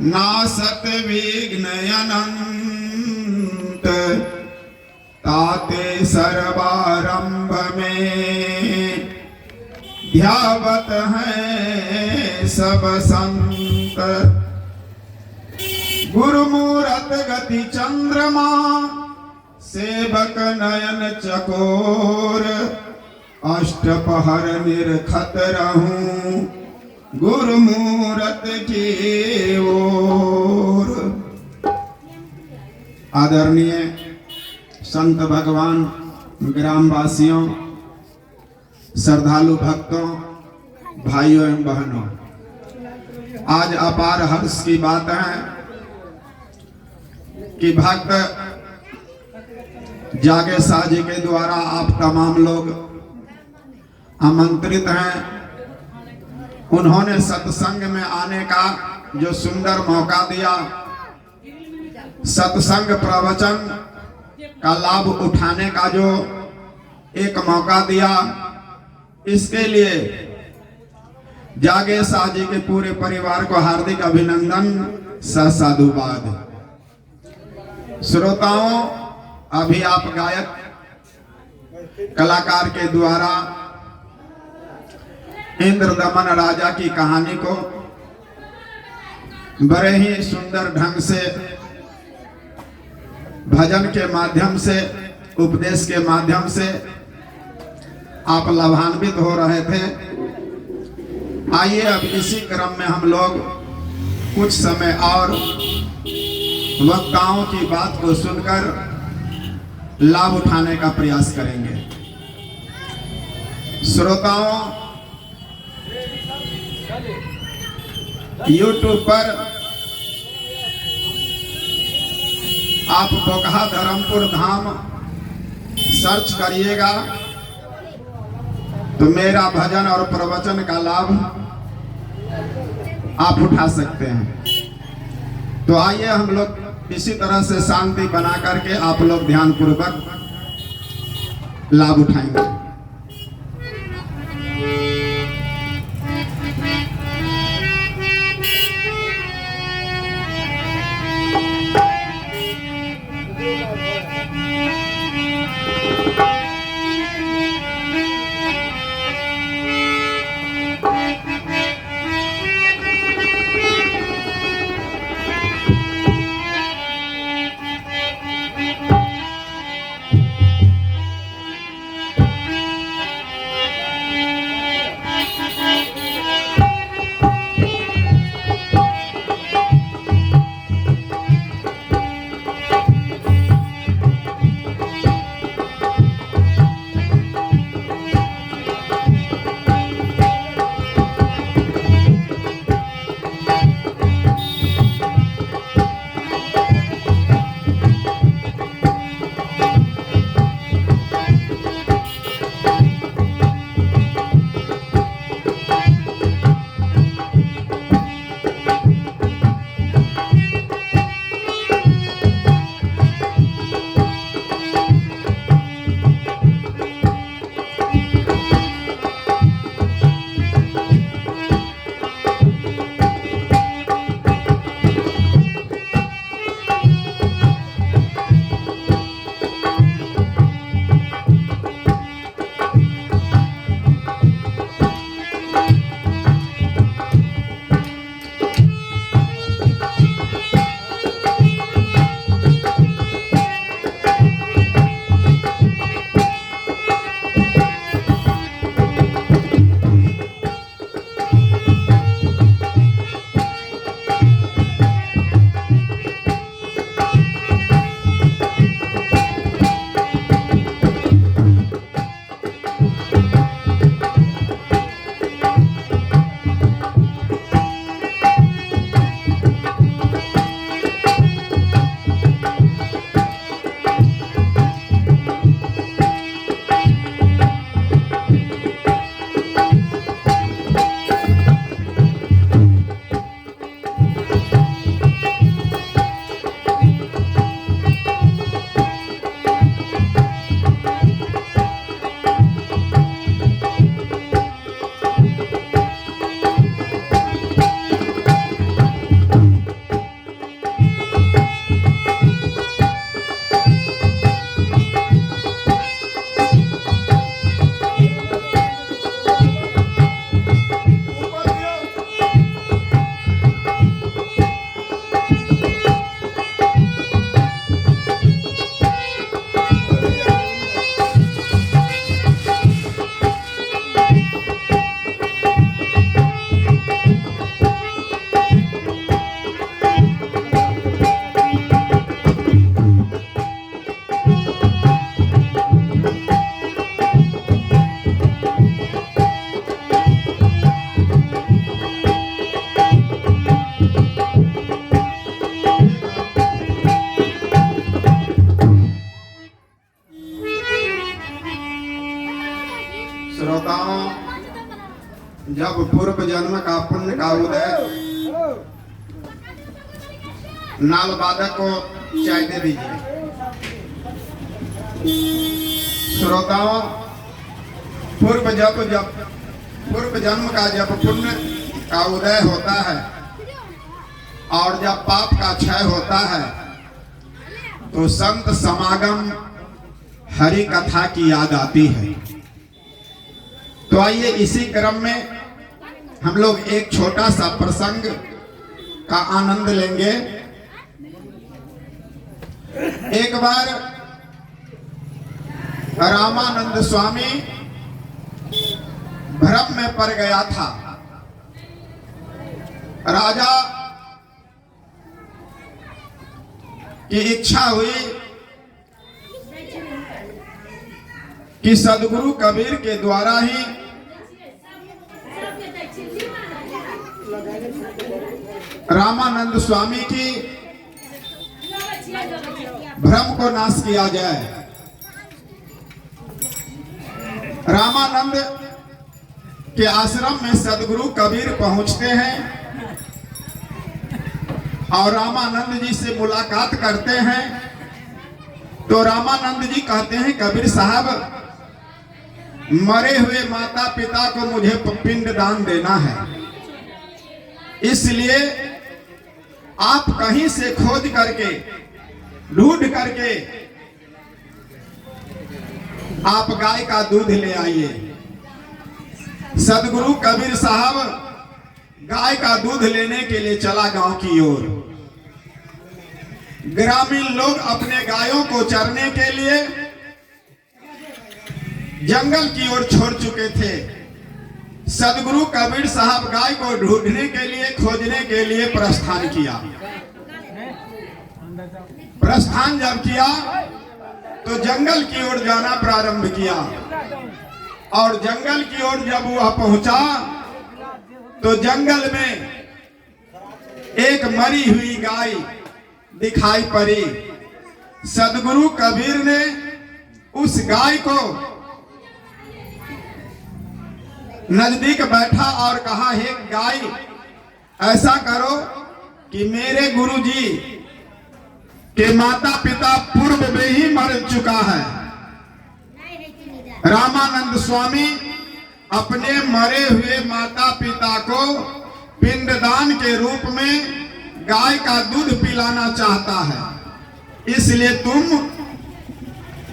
नासत विघ्न अनंत ताते सर्वारंभ में ध्यावत हैं सब संत। गुरुमूरत गति चंद्रमा सेवक नयन चकोर अष्टपहर निरखत रहूं गुरुमूरत की ओर। आदरणीय संत भगवान, ग्रामवासियों, श्रद्धालु भक्तों, भाइयों एवं बहनों, आज अपार हर्ष की बात है कि भक्त जागे शाह जी के द्वारा आप तमाम लोग आमंत्रित हैं। उन्होंने सत्संग में आने का जो सुंदर मौका दिया, सत्संग प्रवचन का लाभ उठाने का जो एक मौका दिया, इसके लिए जागे शाह जी के पूरे परिवार को हार्दिक अभिनंदन, साधुवाद। श्रोताओं, अभी आप गायक कलाकार के द्वारा इंद्रदमन राजा की कहानी को बड़े ही सुंदर ढंग से भजन के माध्यम से, उपदेश के माध्यम से आप लाभान्वित हो रहे थे। आइए अब इसी क्रम में हम लोग कुछ समय और वक्ताओं की बात को सुनकर लाभ उठाने का प्रयास करेंगे। श्रोताओं, YouTube पर आप बोकहा धर्मपुर धाम सर्च करिएगा तो मेरा भजन और प्रवचन का लाभ आप उठा सकते हैं। तो आइए हम लोग इसी तरह से शांति बना करके आप लोग ध्यान पूर्वक लाभ उठाएंगे। पुण्य का उदय। नाल वादक को चाय दे दीजिए। श्रोताओं, पूर्व जन्म का जब पुण्य का उदय होता है और जब पाप का क्षय होता है तो संत समागम हरि कथा की याद आती है। तो आइए इसी क्रम में हम लोग एक छोटा सा प्रसंग का आनंद लेंगे। एक बार रामानंद स्वामी भ्रम में पड़ गया था। राजा की इच्छा हुई कि सदगुरु कबीर के द्वारा ही रामानंद स्वामी की भ्रम को नाश किया जाए। रामानंद के आश्रम में सदगुरु कबीर पहुंचते हैं और रामानंद जी से मुलाकात करते हैं। तो रामानंद जी कहते हैं, कबीर साहब, मरे हुए माता पिता को मुझे पिंड दान देना है, इसलिए आप कहीं से खोज करके ढूंढ करके आप गाय का दूध ले आइए। सदगुरु कबीर साहब गाय का दूध लेने के लिए चला गांव की ओर। ग्रामीण लोग अपने गायों को चरने के लिए जंगल की ओर छोड़ चुके थे। सदगुरु कबीर साहब गाय को ढूंढने के लिए, खोजने के लिए प्रस्थान किया। प्रस्थान जब किया तो जंगल की ओर जाना प्रारंभ किया और जंगल की ओर जब वह पहुंचा तो जंगल में एक मरी हुई गाय दिखाई पड़ी। सदगुरु कबीर ने उस गाय को नजदीक बैठा और कहा, हे गाय, ऐसा करो कि मेरे गुरुजी के माता पिता पूर्व में ही मर चुका है। रामानंद स्वामी अपने मरे हुए माता पिता को पिंडदान के रूप में गाय का दूध पिलाना चाहता है, इसलिए तुम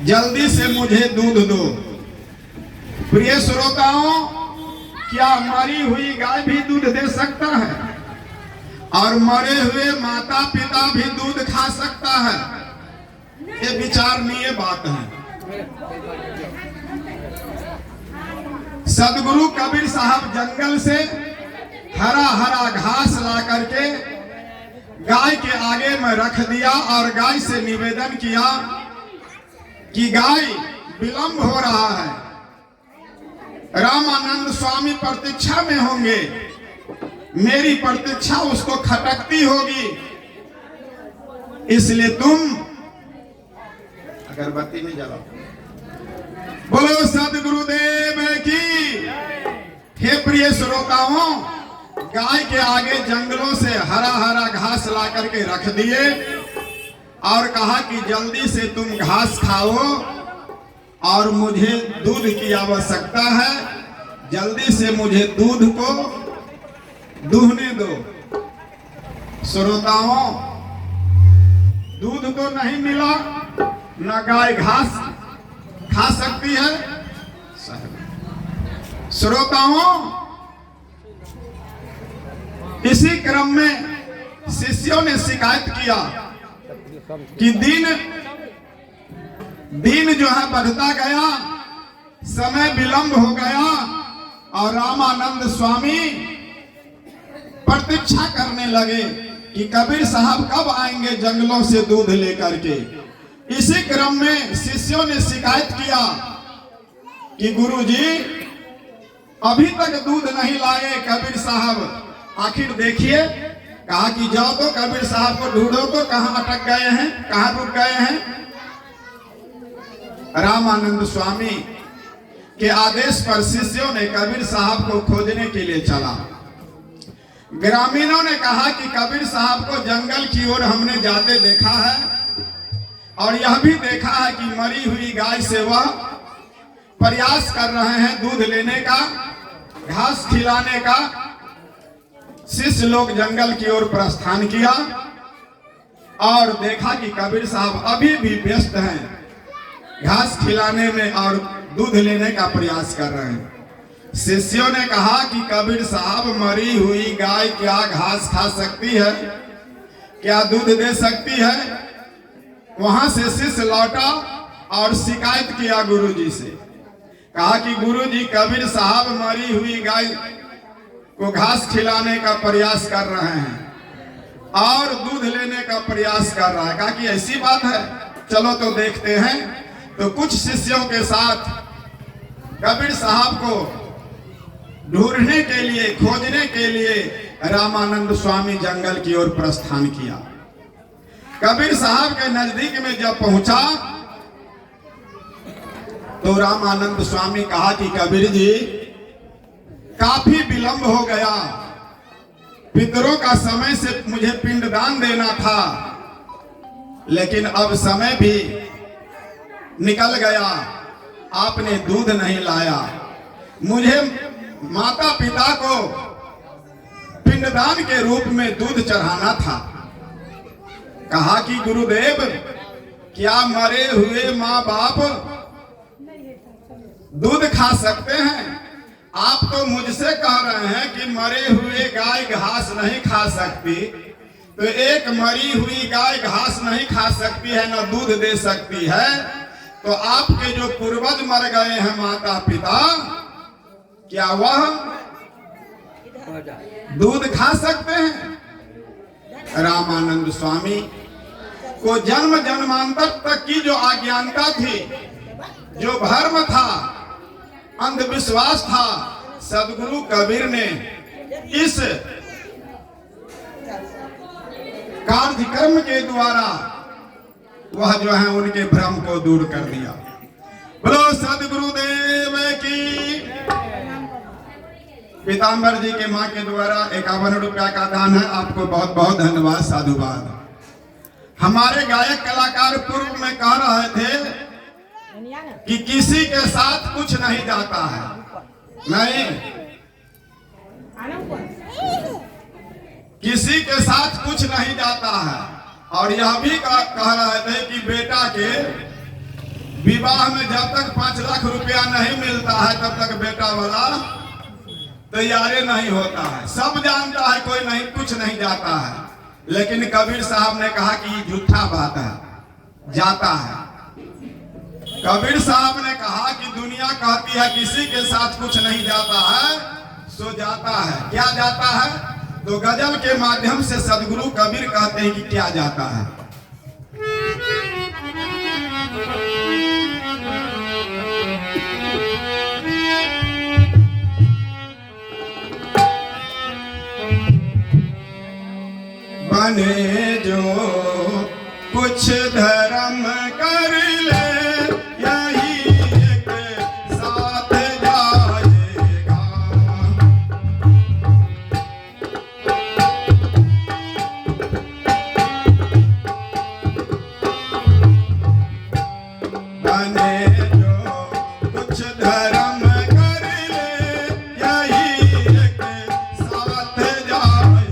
जल्दी से मुझे दूध दो। प्रिय श्रोताओं, क्या मरी हुई गाय भी दूध दे सकता है और मरे हुए माता पिता भी दूध खा सकता है? ये विचारणीय बात है। सदगुरु कबीर साहब जंगल से हरा हरा घास ला करके गाय के आगे में रख दिया और गाय से निवेदन किया कि गाय, विलंब हो रहा है, रामानंद स्वामी प्रतीक्षा में होंगे, मेरी प्रतीक्षा उसको खटकती होगी, इसलिए तुम अगरबत्ती में जलाओ। बोलो सदगुरुदेव की। हे प्रिय श्रोताओं, गाय के आगे जंगलों से हरा हरा घास ला करके रख दिए और कहा कि जल्दी से तुम घास खाओ और मुझे दूध की आवश्यकता है, जल्दी से मुझे दूध को दूहने दो। श्रोताओं, दूध तो नहीं मिला, न गाय घास खा सकती है। श्रोताओं, इसी क्रम में शिष्यों ने शिकायत किया कि दिन जो है बढ़ता गया, समय विलंब हो गया और रामानंद स्वामी प्रतीक्षा करने लगे कि कबीर साहब कब आएंगे जंगलों से दूध लेकर के। इसी क्रम में शिष्यों ने शिकायत किया कि गुरुजी, अभी तक दूध नहीं लाए कबीर साहब, आखिर देखिए। कहा कि जाओ तो कबीर साहब को ढूंढो तो कहां अटक गए हैं, कहां रुक गए हैं। रामानंद स्वामी के आदेश पर शिष्यों ने कबीर साहब को खोजने के लिए चला। ग्रामीणों ने कहा कि कबीर साहब को जंगल की ओर हमने जाते देखा है और यह भी देखा है कि मरी हुई गाय से वह प्रयास कर रहे हैं दूध लेने का, घास खिलाने का। शिष्य लोग जंगल की ओर प्रस्थान किया और देखा कि कबीर साहब अभी भी व्यस्त हैं घास खिलाने में और दूध लेने का प्रयास कर रहे हैं। शिष्यों ने कहा कि कबीर साहब, मरी हुई गाय क्या घास खा सकती है, क्या दूध दे सकती है? वहां से शिष्य लौटा और शिकायत किया गुरुजी से। कहा कि गुरुजी, कबीर साहब मरी हुई गाय को घास खिलाने का प्रयास कर रहे हैं और दूध लेने का प्रयास कर रहा है। कहा कि ऐसी बात है, चलो तो देखते हैं। तो कुछ शिष्यों के साथ कबीर साहब को ढूंढने के लिए, खोजने के लिए रामानंद स्वामी जंगल की ओर प्रस्थान किया। कबीर साहब के नजदीक में जब पहुंचा तो रामानंद स्वामी कहा कि कबीर जी, काफी विलंब हो गया, पितरों का समय से मुझे पिंडदान देना था, लेकिन अब समय भी निकल गया, आपने दूध नहीं लाया। मुझे माता पिता को पिंडदान के रूप में दूध चढ़ाना था। कहा कि गुरुदेव, क्या मरे हुए माँ बाप दूध खा सकते हैं? आप तो मुझसे कह रहे हैं कि मरे हुए गाय घास नहीं खा सकती, तो एक मरी हुई गाय घास नहीं खा सकती है, न दूध दे सकती है, तो आपके जो पूर्वज मर गए हैं माता पिता, क्या वह दूध खा सकते हैं? रामानंद स्वामी को जन्म जन्मांतर तक की जो अज्ञानता थी, जो भ्रम था, अंधविश्वास था, सदगुरु कबीर ने इस कार्यक्रम के द्वारा वह जो है उनके भ्रम को दूर कर दिया। बोलो सदगुरुदेव की। पीताम्बर जी के मां के द्वारा 51 रुपया का दान है। आपको बहुत बहुत धन्यवाद, साधुवाद। हमारे गायक कलाकार पूर्व में कह रहे थे कि किसी के साथ कुछ नहीं जाता है, नहीं, किसी के साथ कुछ नहीं जाता है। और यह भी कह रहे थे कि बेटा के विवाह में जब तक 5 लाख रुपया नहीं मिलता है तब तक बेटा वाला तैयार नहीं होता है। सब जानता है, कोई नहीं, कुछ नहीं जाता है। लेकिन कबीर साहब ने कहा कि ये झूठा बात है, जाता है। कबीर साहब ने कहा कि दुनिया कहती है किसी के साथ कुछ नहीं जाता है, सो जाता है। क्या जाता है? तो गजल के माध्यम से सदगुरु कबीर कहते हैं कि क्या जाता है। बने जो कुछ धर्म कर ले, यही एक साथ जाएगा। बने जो कुछ धर्म कर ले, यही एक साथ जाएगा।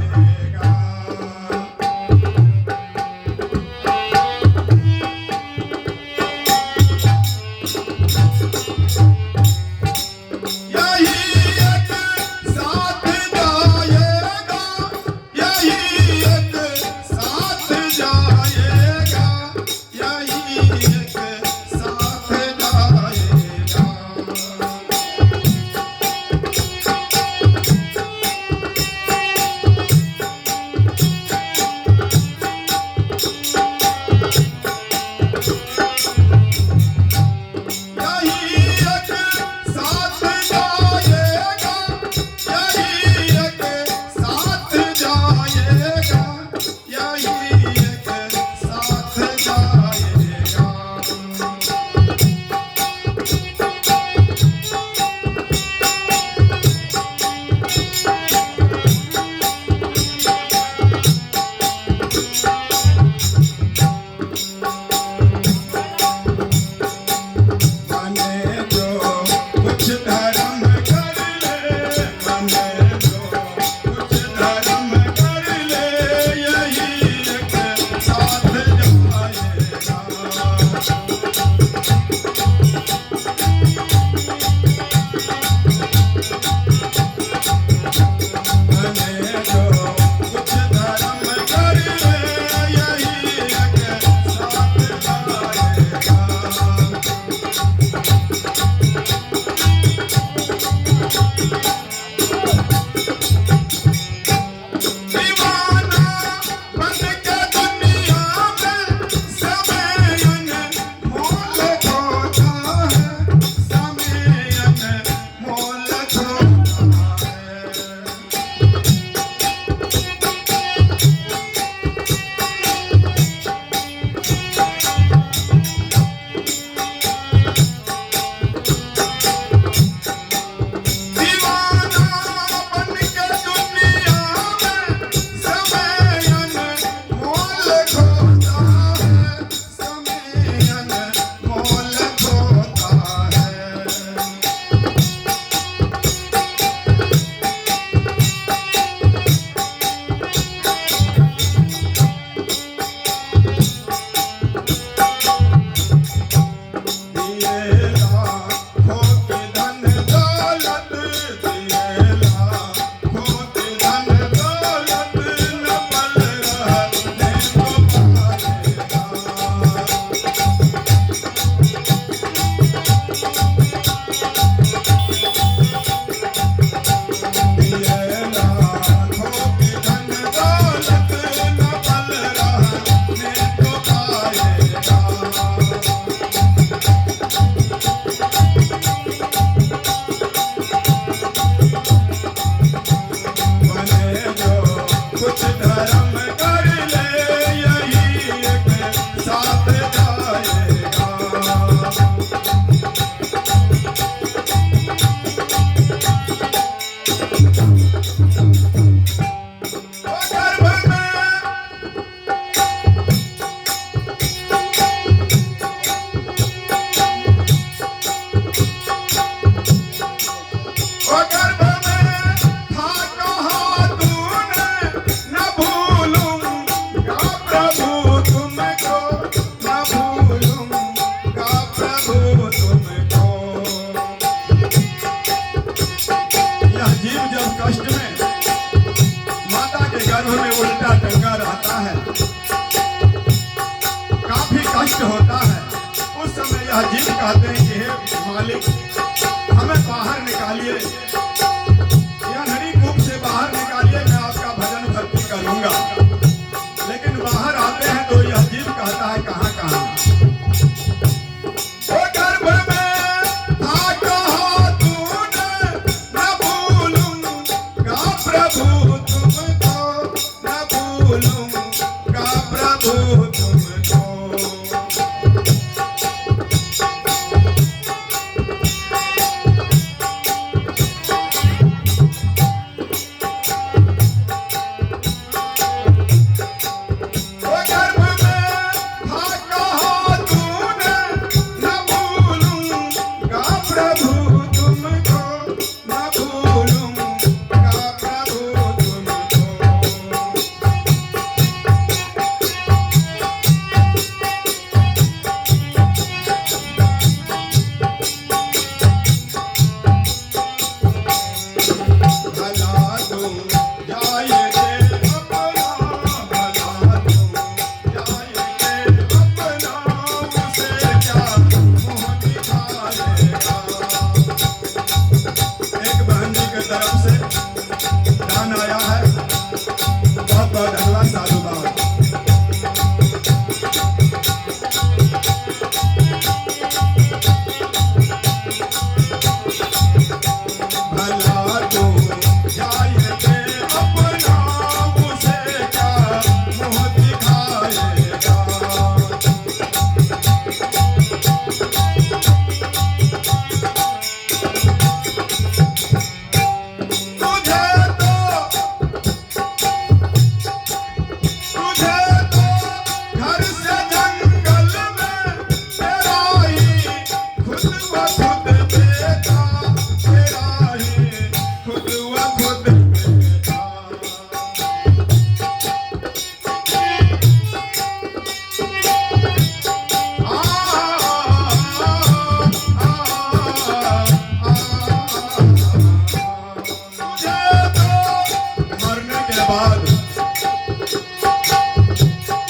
के बाद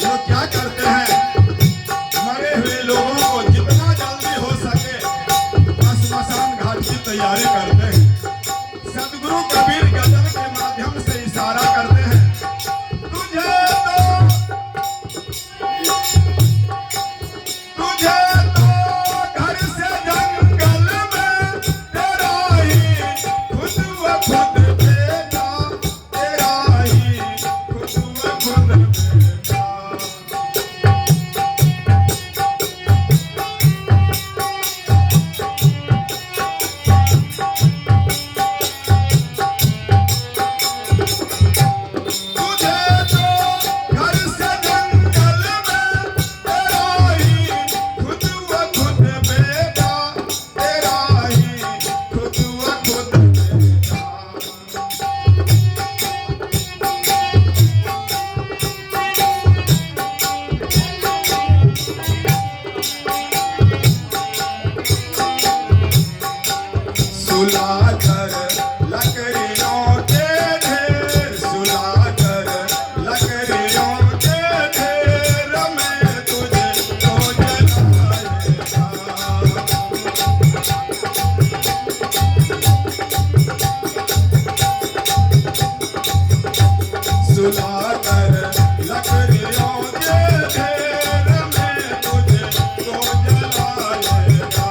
लोग क्या करते हैं, मरे हुए लोगों को जितना जल्दी हो सके श्मशान घाट की तैयारी करते हैं। सदगुरु कबीर गजल के माध्यम से इशारा करते हैं, तुझे तो घर से जंगल में तेरा ही खुद व खुद बेटा, तेरा ही खुद व खुद बेटा। सुलाकर लकड़ियों के ढेर, सुलाकर लकड़ियों के ढेर में तुझे तो जलाएगा। सुलाकर लकड़ियों के ढेर में तुझे तो जलाएगा।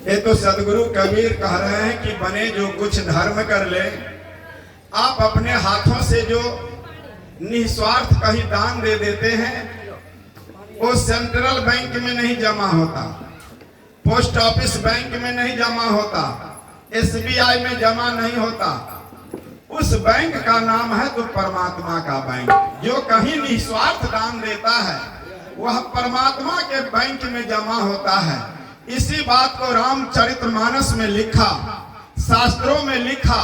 ये तो सदगुरु कबीर कह रहे हैं कि बने जो कुछ धर्म कर ले, आप अपने हाथों से जो निस्वार्थ कहीं दान दे देते हैं, वो सेंट्रल बैंक में नहीं जमा होता, पोस्ट ऑफिस बैंक में नहीं जमा होता, SBI में जमा नहीं होता। उस बैंक का नाम है तो परमात्मा का बैंक। जो कहीं निस्वार्थ दान देता है वह परमात्मा के बैंक में जमा होता है। इसी बात को रामचरितमानस में लिखा, शास्त्रों में लिखा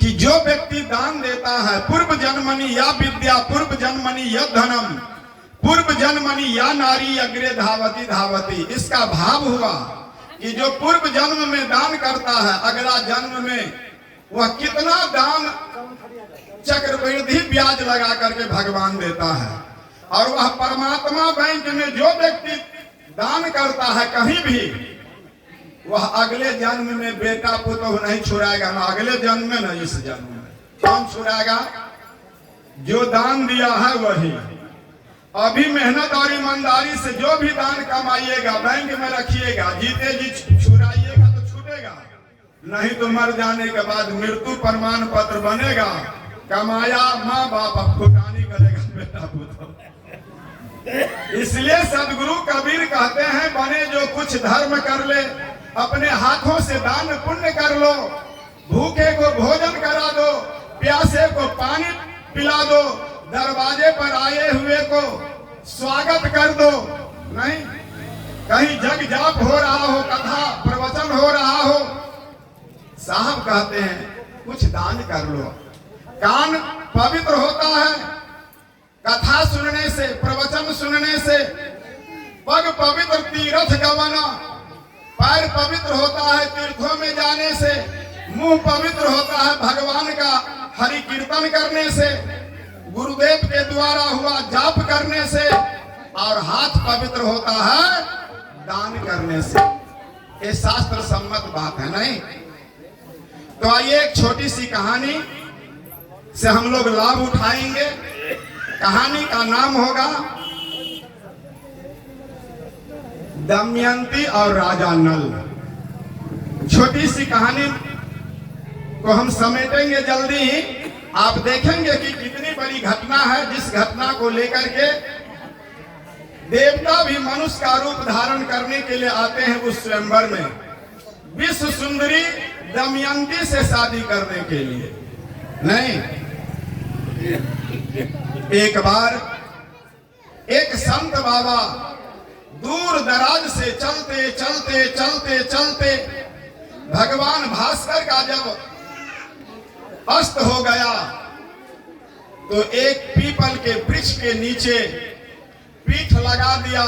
कि जो व्यक्ति दान देता है, पूर्व जन्मनि या विद्या, पूर्व जन्मनि या धनम, पूर्व जन्मनि या नारी अग्रे धावती धावती। इसका भाव हुआ कि जो पूर्व जन्म में दान करता है, अगला जन्म में वह कितना दान चक्रवृद्धि ब्याज लगा करके भगवान देता है। और वह परमात्मा बैंक में जो व्यक्ति दान करता है कहीं भी, वह अगले जन्म में बेटा पुत्र नहीं छुड़ाएगा, ना अगले जन्म में, ना इस जन्म में। कौन छुड़ाएगा? जो दान दिया है वही। अभी मेहनत और ईमानदारी से जो भी दान कमाइएगा बैंक में रखिएगा, जीते जी छुड़ाइएगा तो छूटेगा, नहीं तो मर जाने के बाद मृत्यु प्रमाण पत्र बनेगा, कमाया माँ बाप फुटानी करेगा बेटा पुत्र। इसलिए सदगुरु कबीर कहते हैं, बने जो कुछ धर्म कर ले, अपने हाथों से दान पुण्य कर लो, भूखे को भोजन प्यासे को पानी पिला दो, दरवाजे पर आए हुए को स्वागत कर दो। नहीं, कहीं जग जाप हो रहा हो, कथा प्रवचन हो रहा हो, साहब कहते हैं कुछ दान कर लो। कान पवित्र होता है कथा सुनने से, प्रवचन सुनने से। पग पवित्र तीर्थ गमना, पैर पवित्र होता है तीर्थों में जाने से। मुंह पवित्र होता है भगवान का हरि कीर्तन करने से, गुरुदेव के द्वारा हुआ जाप करने से। और हाथ पवित्र होता है दान करने से। ये शास्त्र सम्मत बात है। नहीं तो आइए एक छोटी सी कहानी से हम लोग लाभ उठाएंगे। कहानी का नाम होगा दमयंती और राजा नल। छोटी सी कहानी को हम समेटेंगे जल्दी ही। आप देखेंगे कि कितनी बड़ी घटना है, जिस घटना को लेकर के देवता भी मनुष्य का रूप धारण करने के लिए आते हैं उस स्वयंवर में, विश्व सुंदरी दमयंती से शादी करने के लिए। नहीं, एक बार एक संत बाबा दूर दराज से चलते चलते चलते चलते भगवान भास्कर का जब अस्त हो गया तो एक पीपल के वृक्ष के नीचे पीठ लगा दिया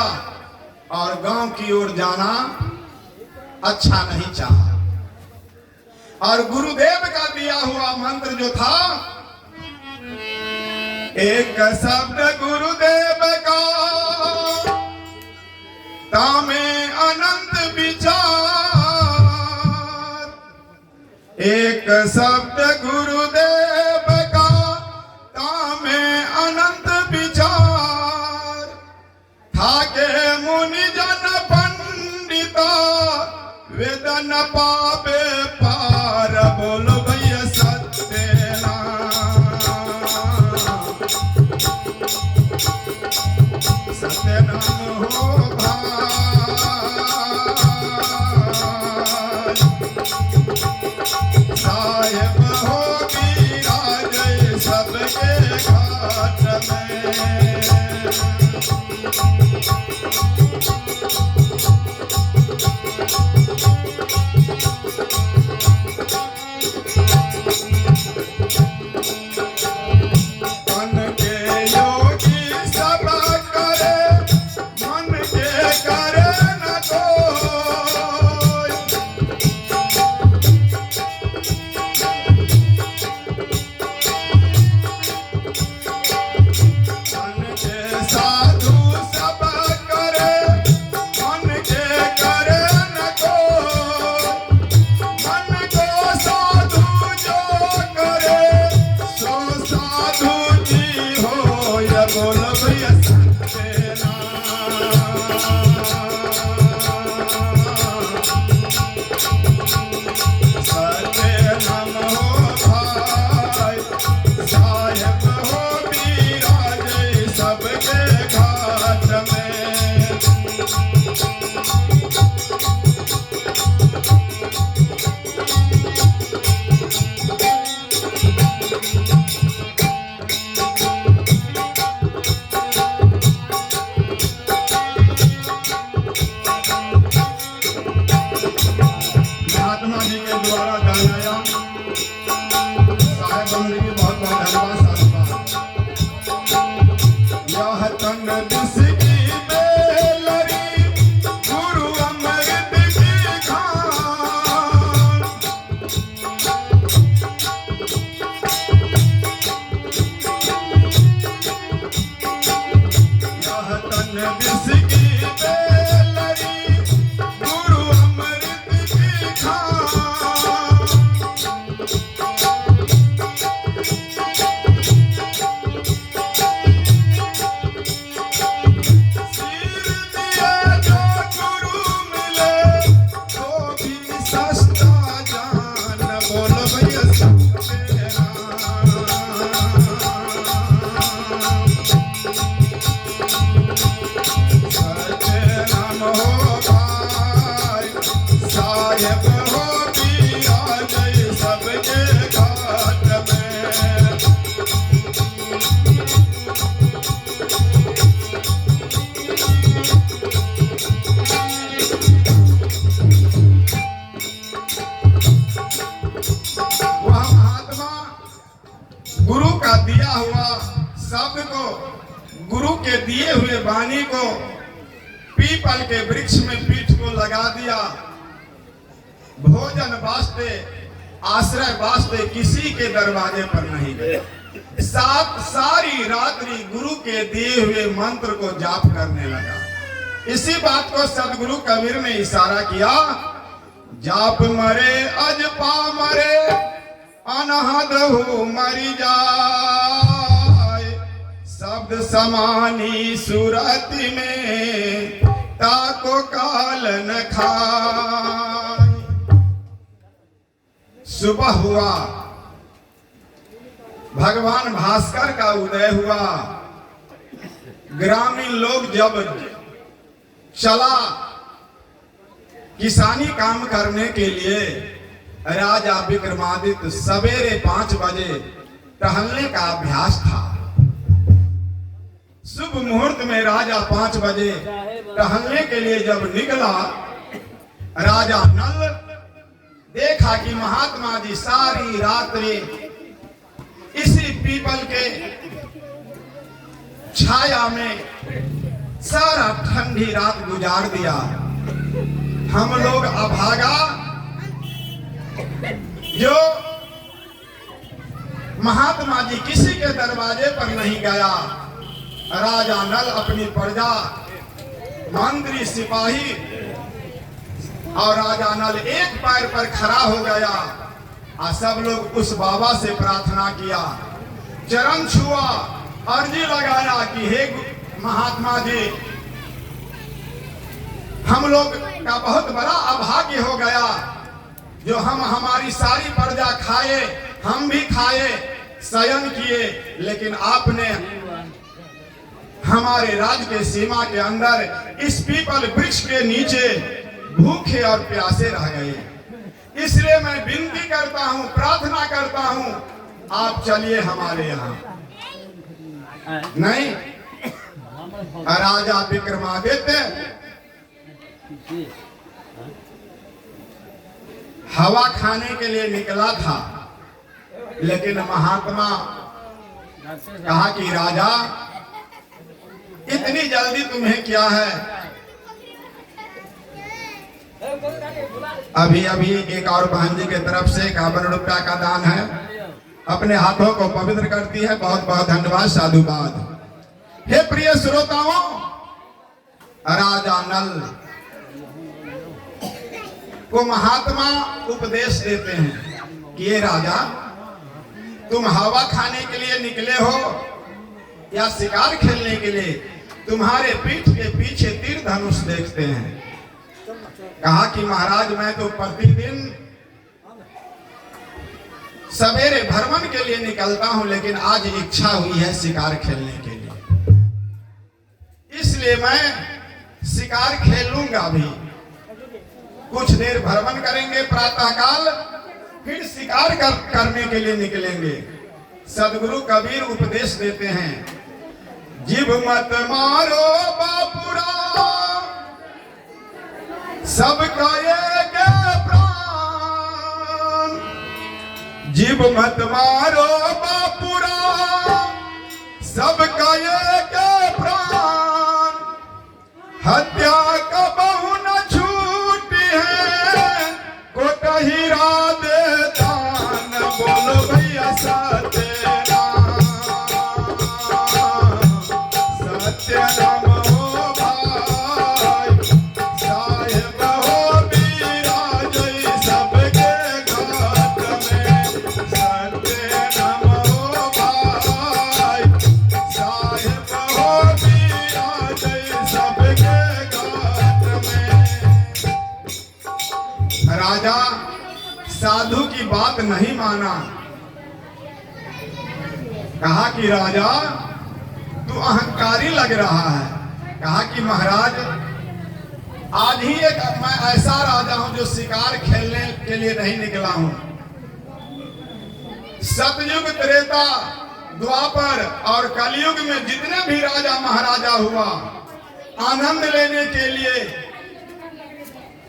और गांव की ओर जाना अच्छा नहीं चाहा। और गुरुदेव का दिया हुआ मंत्र जो था, एक शब्द गुरुदेव का तामे अनंत विचार, एक शब्द गुरुदेव का तामे अनंत विचार। थाके मुनि जन पंडिता वेदन पावे पार। बोलो भैया सत्यनाम, सत्यनाम हो भाई। साहेब हो विराज सबके घाट में। का दिया हुआ शब्द को, गुरु के दिए हुए वाणी को पीपल के वृक्ष में पीठ को लगा दिया। भोजन वास्ते, आश्रय वास्ते किसी के दरवाजे पर नहीं गए। सारी रात्रि गुरु के दिए हुए मंत्र को जाप करने लगा। इसी बात को सदगुरु कबीर ने इशारा किया, जाप मरे अज पा मरे अनहद हो मरी जाए, शब्द समानी सूरत में ताको काल न खाए। सुबह हुआ, भगवान भास्कर का उदय हुआ। ग्रामीण लोग जब चला किसानी काम करने के लिए, राजा विक्रमादित्य सवेरे 5 बजे टहलने का अभ्यास था। शुभ मुहूर्त में राजा 5 बजे टहलने के लिए जब निकला, राजा नल देखा कि महात्मा जी सारी रात्रि इसी पीपल के छाया में सारा ठंडी रात गुजार दिया। हम लोग अभागा जो महात्मा जी किसी के दरवाजे पर नहीं गया। राजा नल अपनी प्रजा, मंत्री, सिपाही और राजा नल एक पैर पर खड़ा हो गया और सब लोग उस बाबा से प्रार्थना किया, चरण छुआ, अर्जी लगाया कि हे महात्मा जी, हम लोग का बहुत बड़ा अभाग्य हो गया जो हम हमारी सारी प्रजा खाए, हम भी खाए, शयन किए, लेकिन आपने हमारे राज्य के सीमा के अंदर इस पीपल वृक्ष के नीचे भूखे और प्यासे रह गए। इसलिए मैं विनती करता हूं, प्रार्थना करता हूं, आप चलिए हमारे यहाँ। नहीं, राजा विक्रमादित्य हवा खाने के लिए निकला था, लेकिन महात्मा कहा कि राजा, इतनी जल्दी तुम्हें क्या है? अभी अभी एक और बहन जी की तरफ से 51 रुपया का दान है, अपने हाथों को पवित्र करती है। बहुत बहुत धन्यवाद, साधुवाद। हे प्रिय श्रोताओं, राजा नल को महात्मा उपदेश देते हैं कि ये राजा, तुम हवा खाने के लिए निकले हो या शिकार खेलने के लिए? तुम्हारे पीठ के पीछे तीर धनुष देखते हैं। कहा कि महाराज, मैं तो प्रतिदिन सवेरे भ्रमण के लिए निकलता हूं, लेकिन आज इच्छा हुई है शिकार खेलने के लिए, इसलिए मैं शिकार खेलूंगा भी। कुछ देर भ्रमण करेंगे प्रातःकाल, फिर शिकार करने के लिए निकलेंगे। सदगुरु कबीर उपदेश देते हैं, जिभ मत मारो बापुरा, सबका एक प्राण। जिभ मत मारो बापुरा, सबका एक प्राण। हत्या का बहु न छूटी है, कोटहीरा देता न। बोलो भैया सत्यनाम, सत्यनाम हो भाई, साहेब हो विराजय सबके घाट में। सत्यनाम हो भाई, साहेब हो विराजय सबके घाट में। राजा साधु की बात नहीं माना। कहा कि राजा, तू अहंकारी लग रहा है। कहा कि महाराज, आज ही एक मैं ऐसा राजा हूं जो शिकार खेलने के लिए नहीं निकला हूं। सतयुग, त्रेता, द्वापर और कलयुग में जितने भी राजा महाराजा हुआ, आनंद लेने के लिए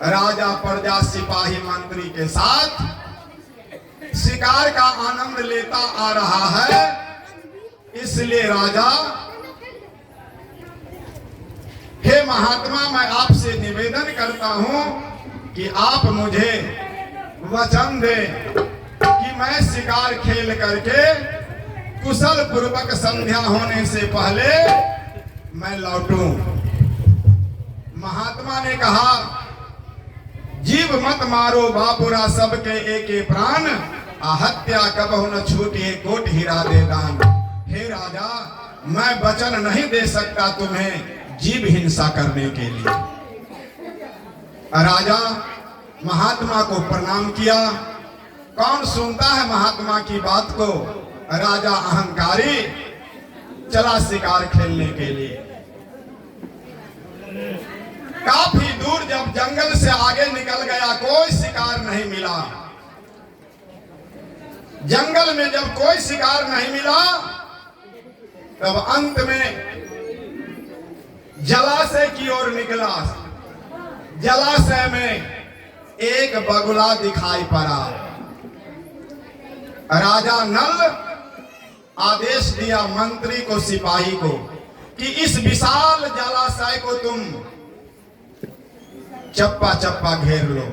राजा, प्रजा, सिपाही, मंत्री के साथ शिकार का आनंद लेता आ रहा है। इसलिए राजा, हे महात्मा, मैं आपसे निवेदन करता हूं कि आप मुझे वचन दें कि मैं शिकार खेल करके कुशल पूर्वक संध्या होने से पहले मैं लौटूं। महात्मा ने कहा, जीव मत मारो बापुरा, सबके एक प्राण, हत्या कबहु न छूटे कोट हीरा दे दान। हे राजा, मैं वचन नहीं दे सकता तुम्हें जीव हिंसा करने के लिए। राजा महात्मा को प्रणाम किया। कौन सुनता है महात्मा की बात को? राजा अहंकारी चला शिकार खेलने के लिए। काफी दूर जब जंगल से आगे निकल गया, कोई शिकार नहीं मिला। जंगल में जब कोई शिकार नहीं मिला, तब अंत में जलाशय की ओर निकला। जलाशय में एक बगुला दिखाई पड़ा। राजा नल आदेश दिया मंत्री को, सिपाही को, कि इस विशाल जलाशय को तुम चप्पा चप्पा घेर लो।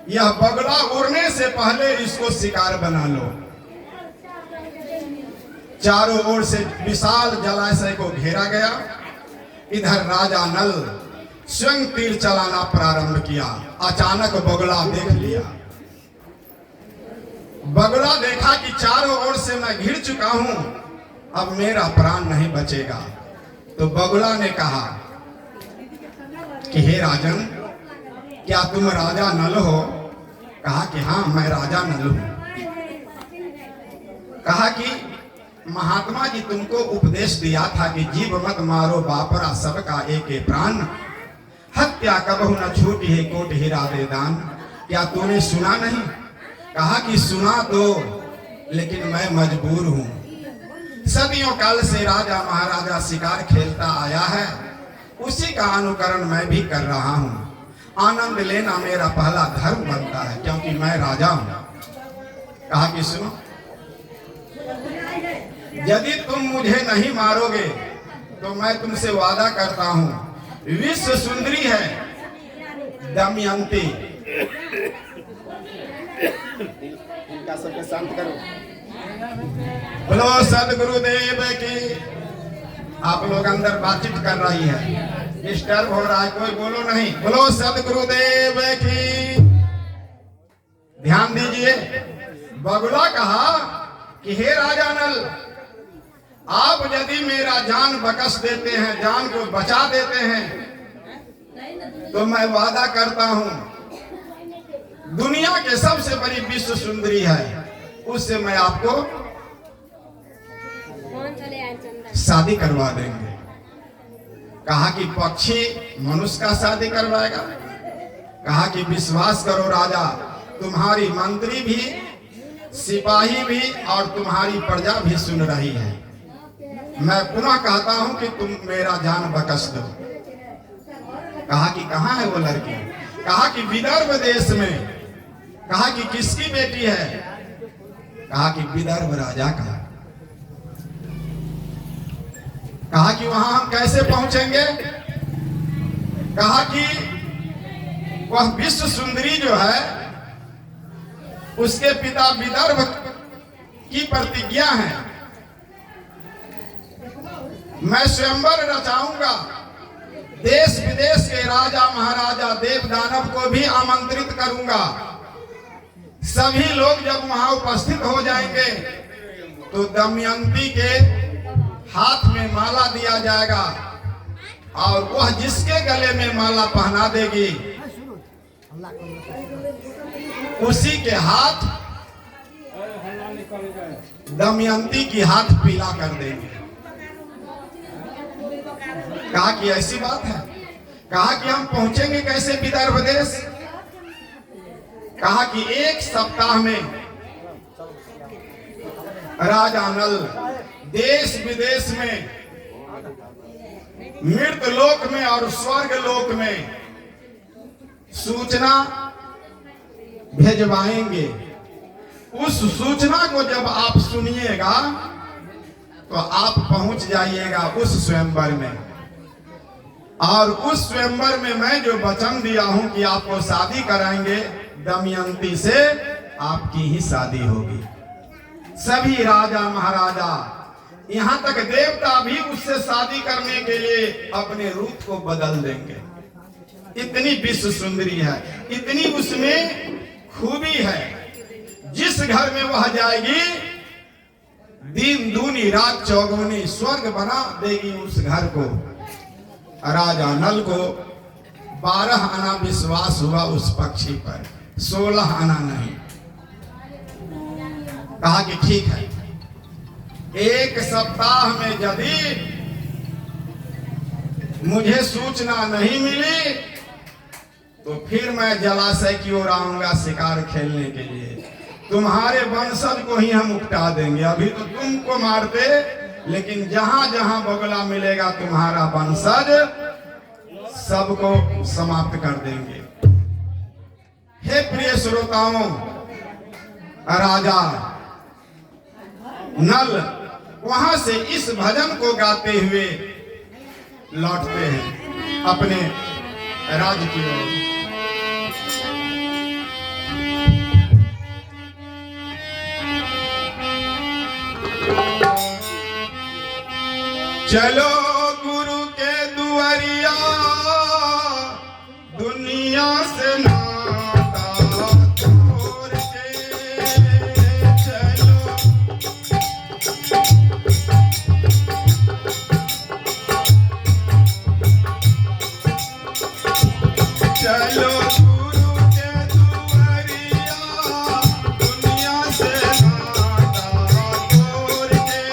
यह बगुला उड़ने से पहले इसको शिकार बना लो। चारों ओर से विशाल जलाशय को घेरा गया। इधर राजा नल स्वयं तीर चलाना प्रारंभ किया। अचानक बगुला देख लिया। बगुला देखा कि चारों ओर से मैं घिर चुका हूं, अब मेरा प्राण नहीं बचेगा। तो बगुला ने कहा कि हे राजन, क्या तुम राजा नल हो? कहा कि हाँ, मैं राजा नल हूं। कहा कि महात्मा जी तुमको उपदेश दिया था कि जीव मत मारो बापरा, सबका एक प्राण, हत्या कबहु न छूटी है कोट हीरा दे दान। क्या तूने सुना नहीं? कहा कि सुना तो, लेकिन मैं मजबूर हूं। सदियों काल से राजा महाराजा शिकार खेलता आया है, उसी का अनुकरण मैं भी कर रहा हूं। आनंद लेना मेरा पहला धर्म बनता है, क्योंकि मैं राजा हूं। कहा कि सुनो, यदि तुम मुझे नहीं मारोगे तो मैं तुमसे वादा करता हूं, विश्व सुंदरी है दमयंती, इनका सबके शांत करो। बोलो सदगुरुदेव की। आप लोग अंदर बातचीत कर रही है, डिस्टर्ब हो रहा है, कोई बोलो नहीं। बोलो सदगुरुदेव की। ध्यान दीजिए। बगुला कहा कि हे राजा नल, आप यदि मेरा जान बख्श देते हैं, जान को बचा देते हैं, तो मैं वादा करता हूं, दुनिया के सबसे बड़ी विश्व सुंदरी है, उससे मैं आपको शादी करवा देंगे। कहा कि पक्षी मनुष्य का शादी करवाएगा? कहा कि विश्वास करो राजा, तुम्हारी मंत्री भी, सिपाही भी और तुम्हारी प्रजा भी सुन रही है। मैं पुनः कहता हूं कि तुम मेरा जान बख्श दो। कहा कि कहां है वो लड़की? कहा कि विदर्भ देश में। कहा कि किसकी बेटी है? कहा कि विदर्भ राजा का। कहा कि वहां हम कैसे पहुंचेंगे? कहा कि वह विश्व सुंदरी जो है, उसके पिता विदर्भ की प्रतिज्ञा है, मैं स्वयंवर रचाऊंगा, देश विदेश के राजा महाराजा देव दानव को भी आमंत्रित करूंगा। सभी लोग जब वहां उपस्थित हो जाएंगे तो दमयंती के हाथ में माला दिया जाएगा, और वह जिसके गले में माला पहना देगी, उसी के हाथ दमयंती की हाथ पीला कर देंगे। कहा कि ऐसी बात है? कहा कि हम पहुंचेंगे कैसे विदर्भ देश? कहा कि एक सप्ताह में राजा नल देश विदेश में, मृत लोक में और स्वर्ग लोक में सूचना भेजवाएंगे। उस सूचना को जब आप सुनिएगा तो आप पहुंच जाइएगा उस स्वयंवर में, और उस स्वयंवर में मैं जो वचन दिया हूं कि आपको शादी कराएंगे, दमयंती से आपकी ही शादी होगी। सभी राजा महाराजा, यहां तक देवता भी उससे शादी करने के लिए अपने रूप को बदल देंगे। इतनी विश्व सुंदरी है, इतनी उसमें खूबी है। जिस घर में वह जाएगी, दिन दूनी रात चौगुनी स्वर्ग बना देगी उस घर को। राजा नल को 12 आना विश्वास हुआ उस पक्षी पर, 16 आना नहीं। कहा कि ठीक है, 1 सप्ताह में यदि मुझे सूचना नहीं मिली तो फिर मैं जलाशय की ओर आऊंगा शिकार खेलने के लिए। तुम्हारे वंशज को ही हम उपटा देंगे। अभी तो तुमको मारते, लेकिन जहां जहां बगुला मिलेगा तुम्हारा वंशज सबको समाप्त कर देंगे। हे प्रिय श्रोताओं, राजा नल वहां से इस भजन को गाते हुए लौटते हैं अपने राज्य की ओर। चलो गुरु के दुआरिया, दुनिया से नाता छोड़ के चलो। चलो गुरु के दुआरिया, दुनिया से नाता छोड़ के।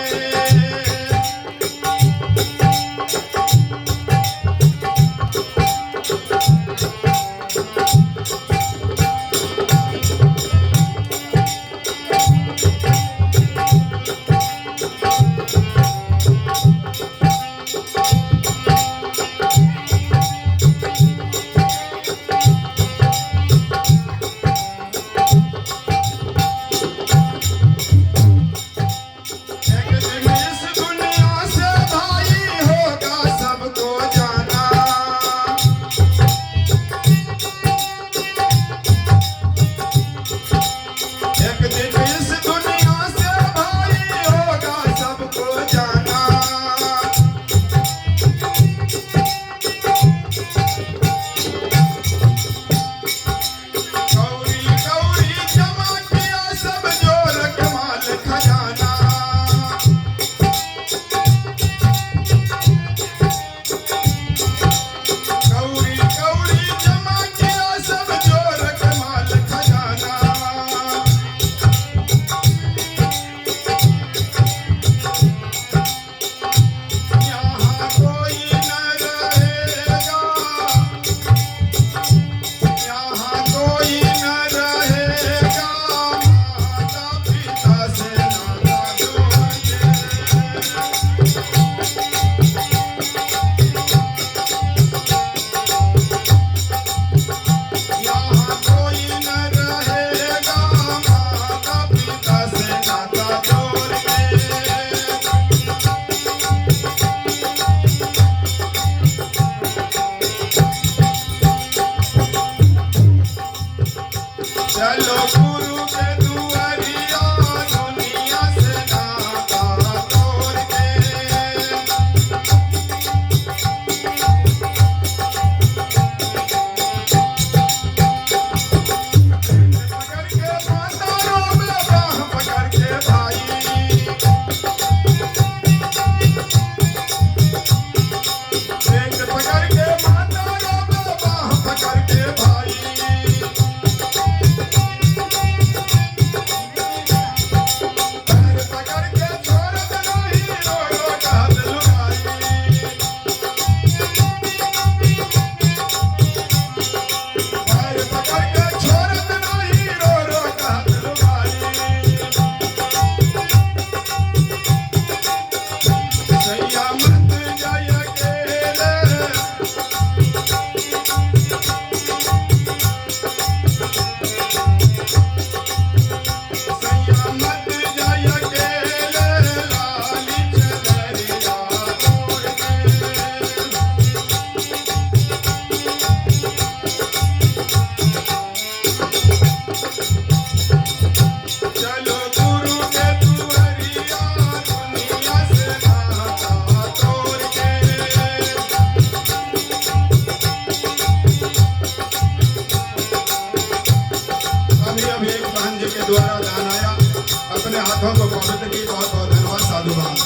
साधुओं को पवित्र की बहुत बहुत धन्यवाद साधुवाद।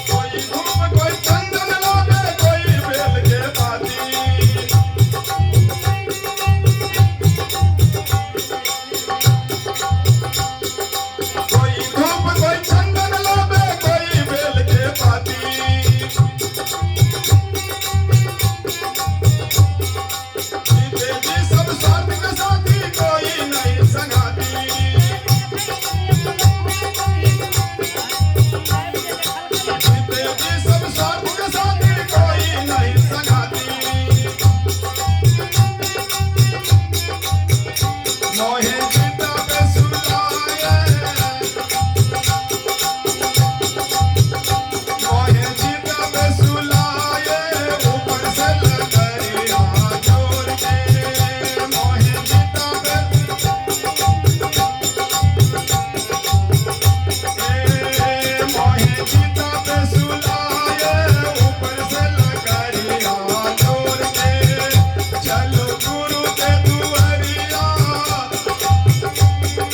कोई धूप कोई चंदन लावे कोई बेल के पाती, कोई धूप कोई चंदन लावे कोई बेल के पाती, जीते जी सब स्वार्थ के साथी कोई नहीं संगाती, जीते जी सब स्वार्थ के साथी कोई नहीं संगाती, मोहे जीता पे सुलाए, मोहे जीता पे सुलाए, ऊपर से लकड़ियाँ जोड़ के, मोहे जीता पे मोहे जीता पे सुलाए, ऊपर से लकड़ियाँ जोड़ के, चलो गुरु के दुआरिया,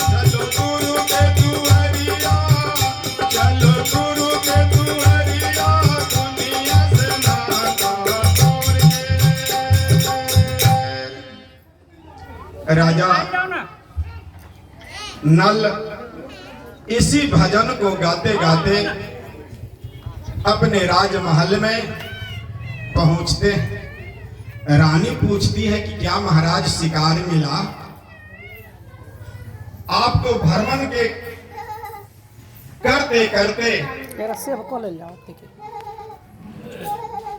चलो गुरु के दुआरिया, चलो गुरु के दुआरिया, दुनिया से नाता तोड़ के। राजा नल इसी भजन को गाते गाते अपने राजमहल में पहुंचते हैं। रानी पूछती है कि क्या महाराज शिकार मिला? आपको भ्रमण के करते करते तेरा सेव को ले जाओ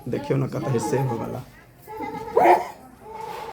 देखियो ना कत हिस्से हो वाला